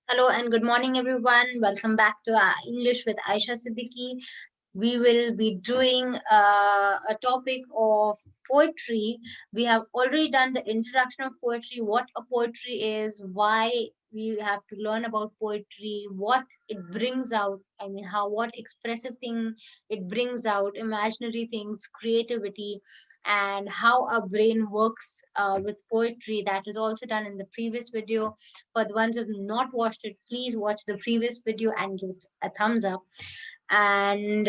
Hello and good morning, everyone. Welcome back to our English with Aisha Siddiqui. We will be doing a topic of poetry. We have already done the introduction of poetry, what a poetry is, why we have to learn about poetry, what it brings out. I mean, what expressive thing it brings out, imaginary things, creativity, and how our brain works with poetry. That is also done in the previous video. For the ones who have not watched it, please watch the previous video and give it a thumbs up. And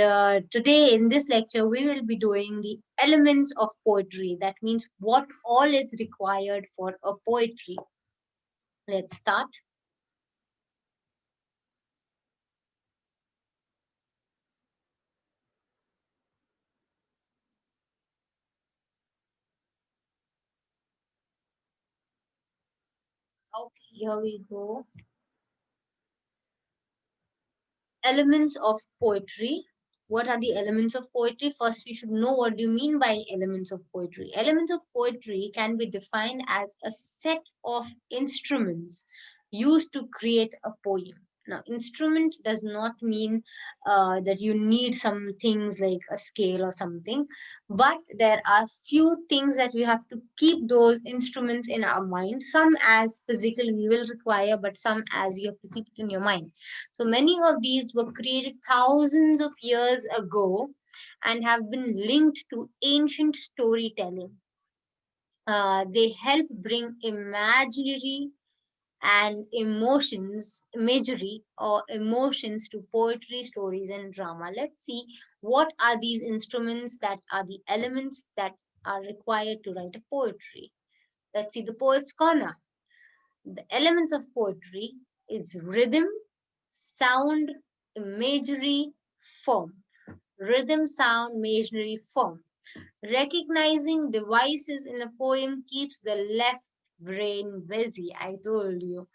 today in this lecture, we will be doing the elements of poetry. That means what all is required for a poetry. Let's start. Okay, here we go. Elements of poetry. What are the elements of poetry? First, we should know what do you mean by elements of poetry. Elements of poetry can be defined as a set of instruments used to create a poem. Now, instrument does not mean that you need some things like a scale or something, but there are few things that we have to keep those instruments in our mind. Some as physical we will require, but some as you have to keep it in your mind. So many of these were created thousands of years ago and have been linked to ancient storytelling. They help bring imaginary and imagery or emotions to poetry, stories, and drama. Let's see what are these instruments that are the elements that are required to write a poetry. Let's see the poet's corner. The elements of poetry is rhythm, sound, imagery, form. Rhythm, sound, imaginary, form. Recognizing devices in a poem keeps the left brain busy. I told you.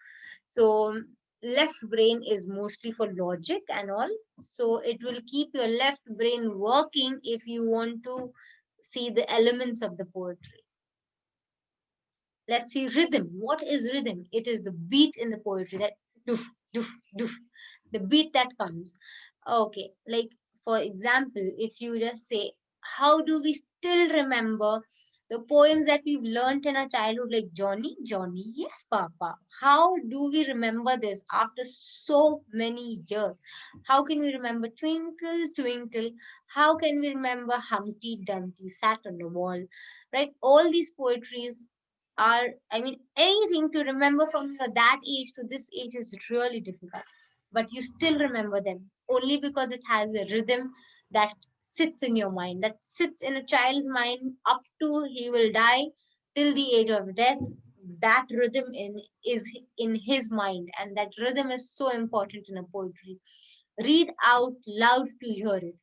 So, left brain is mostly for logic and all. So, it will keep your left brain working if you want to see the elements of the poetry. Let's see rhythm. What is rhythm? It is the beat in the poetry that doof, doof, doof, the beat that comes. Okay, like for example, if you just say, how do we still remember the poems that we've learned in our childhood, like Johnny, Johnny, yes, Papa. How do we remember this after so many years? How can we remember Twinkle, Twinkle? How can we remember Humpty Dumpty sat on the wall? Right? All these poetries are, I mean, anything to remember from that age to this age is really difficult, but you still remember them only because it has a rhythm that sits in your mind, that sits in a child's mind up to he will die till the age of death. That rhythm is in his mind, and that rhythm is so important in a poetry. Read out loud to hear it.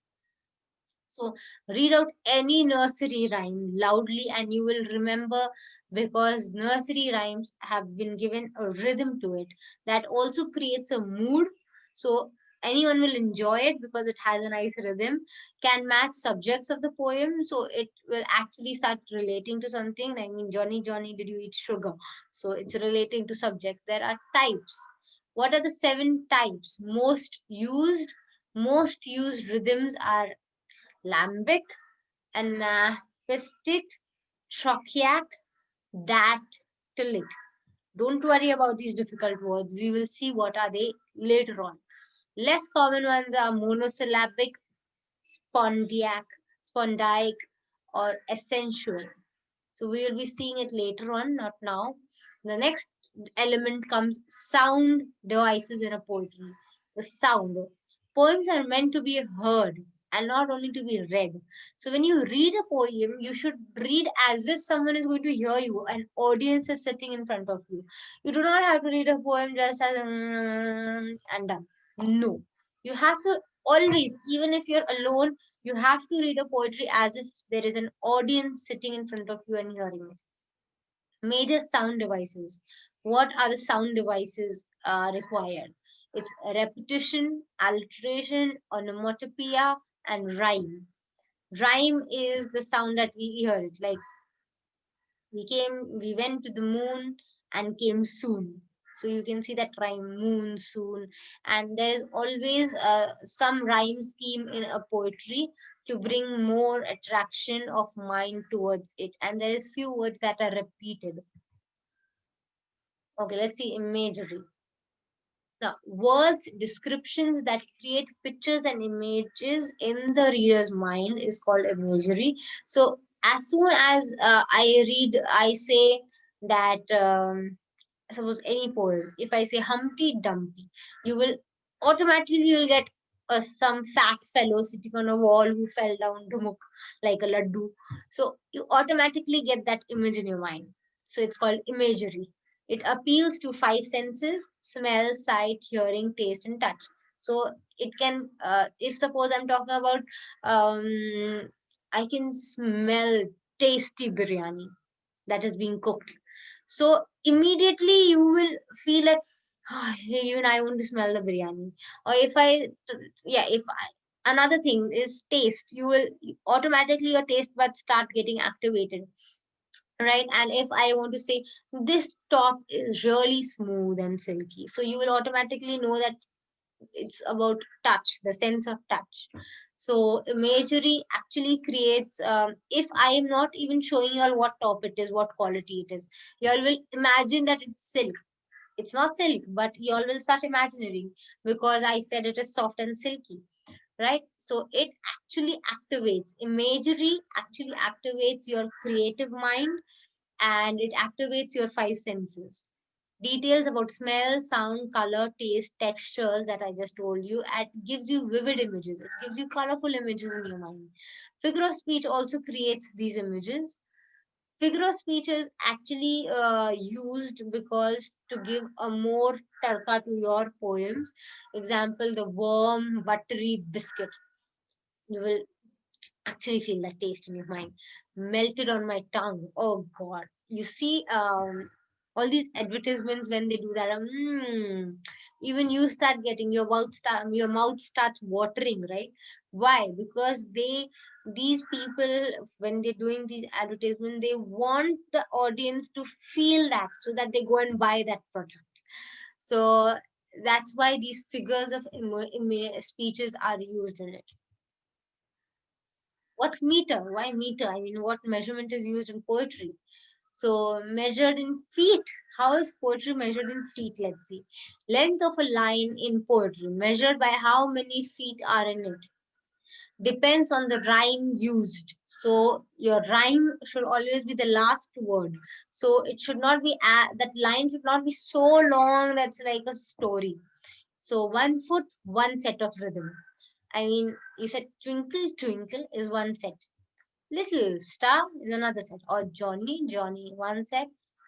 So read out any nursery rhyme loudly and you will remember, because nursery rhymes have been given a rhythm to it that also creates a mood. So anyone will enjoy it because it has a nice rhythm, can match subjects of the poem. So it will actually start relating to something. I mean, Johnny, Johnny, did you eat sugar? So it's relating to subjects. There are types. What are the seven types? Most used rhythms are lambic, anaphystic, trochaic, dactylic. Don't worry about these difficult words. We will see what are they later on. Less common ones are monosyllabic, spondiac, spondiac, or essential. So we will be seeing it later on, not now. The next element comes sound devices in a poetry. The sound. Poems are meant to be heard and not only to be read. So when you read a poem, you should read as if someone is going to hear you, an audience is sitting in front of you. You do not have to read a poem just as and done. No. You have to always, even if you're alone, you have to read a poetry as if there is an audience sitting in front of you and hearing it. Major sound devices. What are the sound devices required? It's repetition, alliteration, onomatopoeia, and rhyme. Rhyme is the sound that we hear it, like we went to the moon and came soon. So you can see that rhyme, moon, soon, and there's always some rhyme scheme in a poetry to bring more attraction of mind towards it. And there is few words that are repeated. Okay, let's see imagery. Now, words, descriptions that create pictures and images in the reader's mind is called imagery. So, as soon as I say that, suppose any poem, if I say Humpty Dumpty, you will automatically you'll get some fat fellow sitting on a wall who fell down dumuk like a laddu. So you automatically get that image in your mind. So it's called imagery. It appeals to five senses: smell, sight, hearing, taste, and touch. So it can, if suppose I'm talking about, I can smell tasty biryani that is being cooked. So immediately you will feel that, "Ah, even I want to smell the biryani." Or if if another thing is taste, you will automatically your taste buds start getting activated, right? And if I want to say this top is really smooth and silky, so you will automatically know that it's about touch, the sense of touch. So imagery actually creates, if I am not even showing you all what top it is, what quality it is, you all will imagine that it's silk. It's not silk, but you all will start imagining, because I said it is soft and silky, right? So it actually activates, imagery actually activates your creative mind, and it activates your five senses. Details about smell, sound, color, taste, textures that I just told you, it gives you vivid images. It gives you colorful images in your mind. Figure of speech also creates these images. Figure of speech is actually used because to give a more tarka to your poems. Example, the warm, buttery biscuit. You will actually feel that taste in your mind. Melted on my tongue. Oh God. You see, all these advertisements when they do that, even you start getting your mouth starts watering, right? Why? Because these people, when they're doing these advertisements, they want the audience to feel that so that they go and buy that product. So that's why these figures of speeches are used in it. What's meter? Why meter? I mean, what measurement is used in poetry? So, measured in feet. How is poetry measured in feet? Let's see. Length of a line in poetry, measured by how many feet are in it, depends on the rhyme used. So, your rhyme should always be the last word. So, it should not be, that line should not be so long that's like a story. So, 1 foot, one set of rhythm. I mean, you said twinkle, twinkle is one set. Little star is another set. Or Johnny, Johnny, one set.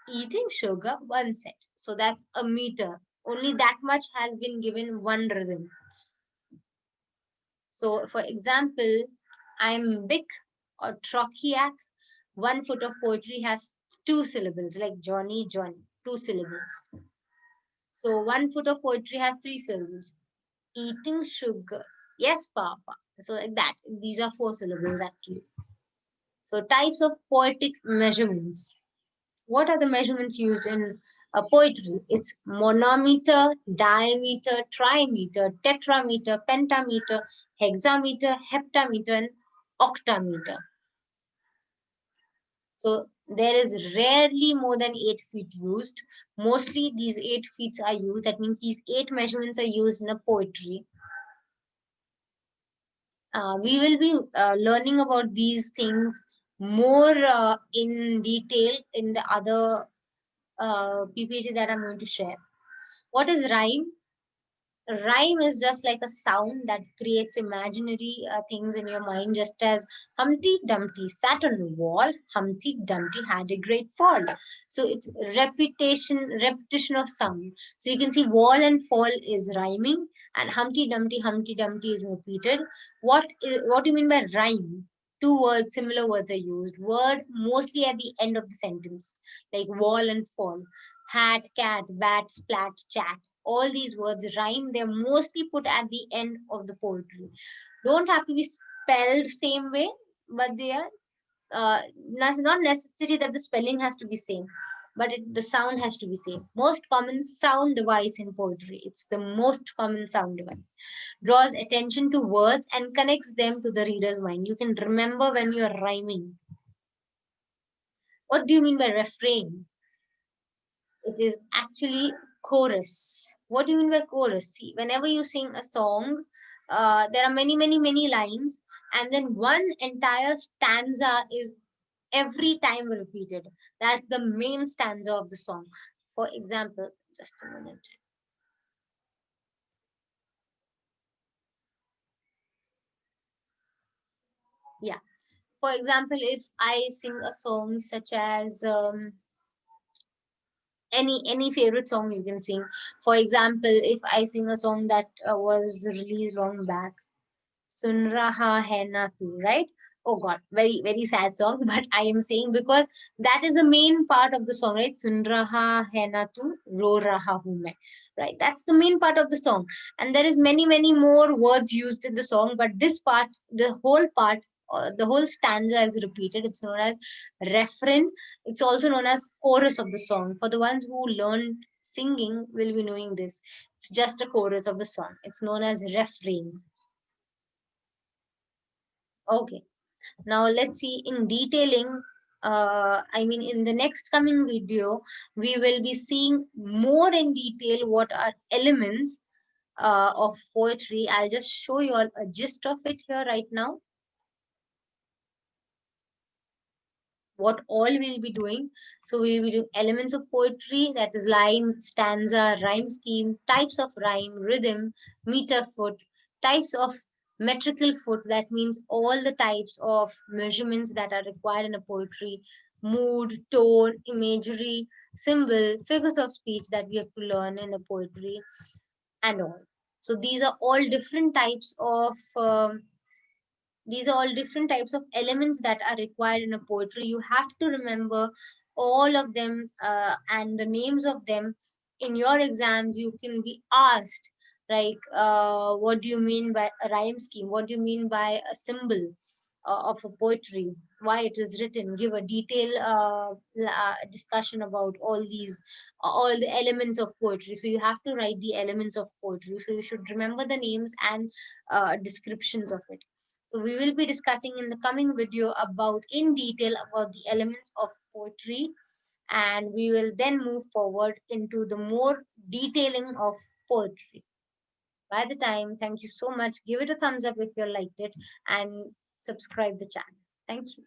Eating sugar, one set. So that's a meter. Only that much has been given one rhythm. So, for example, I'm big or trochiac. 1 foot of poetry has two syllables, like Johnny, Johnny, two syllables. So, 1 foot of poetry has three syllables. Eating sugar. Yes, Papa. So, like that. These are four syllables actually. So, types of poetic measurements. What are the measurements used in poetry? It's monometer, diameter, trimeter, tetrameter, pentameter, hexameter, heptameter, and octameter. So there is rarely more than 8 feet used. Mostly these 8 feet are used. That means these eight measurements are used in a poetry. We will be learning about these things more in detail in the other PPT that I'm going to share. What is rhyme? Rhyme is just like a sound that creates imaginary things in your mind, just as Humpty Dumpty sat on the wall, Humpty Dumpty had a great fall. So it's repetition of sound. So you can see wall and fall is rhyming, and Humpty Dumpty is repeated. What do you mean by rhyme? Two words, similar words are used. Word mostly at the end of the sentence, like wall and fall. Hat, cat, bat, splat, chat, all these words rhyme. They're mostly put at the end of the poetry. Don't have to be spelled same way, but they are not necessary that the spelling has to be same, but the sound has to be same. Most common sound device in poetry. It's the most common sound device. Draws attention to words and connects them to the reader's mind. You can remember when you're rhyming. What do you mean by refrain? It is actually chorus. What do you mean by chorus? See, whenever you sing a song, there are many, many, many lines, and then one entire stanza is every time repeated. That's the main stanza of the song. For example, just a minute. Yeah. For example, if I sing a song such as any favorite song you can sing. For example, if I sing a song that was released long back, Sun Raha Hai Na Tu, right? Oh God, very, very sad song, but I am saying because that is the main part of the song, right? Sun Raha Hai Na Tu, Ro Raha Hu Main, right? That's the main part of the song. And there is many, many more words used in the song, but this part, the whole stanza is repeated. It's known as refrain. It's also known as chorus of the song. For the ones who learn singing will be knowing this. It's just a chorus of the song. It's known as refrain. Okay. Now let's see in detailing. I mean, in the next coming video, we will be seeing more in detail what are elements of poetry. I'll just show you all a gist of it here right now. What all we'll be doing. So we'll be doing elements of poetry, that is line, stanza, rhyme scheme, types of rhyme, rhythm, meter foot, types of metrical foot, that means all the types of measurements that are required in a poetry, mood, tone, imagery, symbol, figures of speech that we have to learn in a poetry, and all. So these are all different types of elements that are required in a poetry. You have to remember all of them and the names of them. In your exams you can be asked, like, what do you mean by a rhyme scheme, what do you mean by a symbol of a poetry, why it is written. Give a detailed discussion about all the elements of poetry. So you have to write the elements of poetry, so you should remember the names and descriptions of it. So we will be discussing in the coming video about in detail about the elements of poetry, and we will then move forward into the more detailing of poetry. By the time, thank you so much. Give it a thumbs up if you liked it and subscribe the channel. Thank you.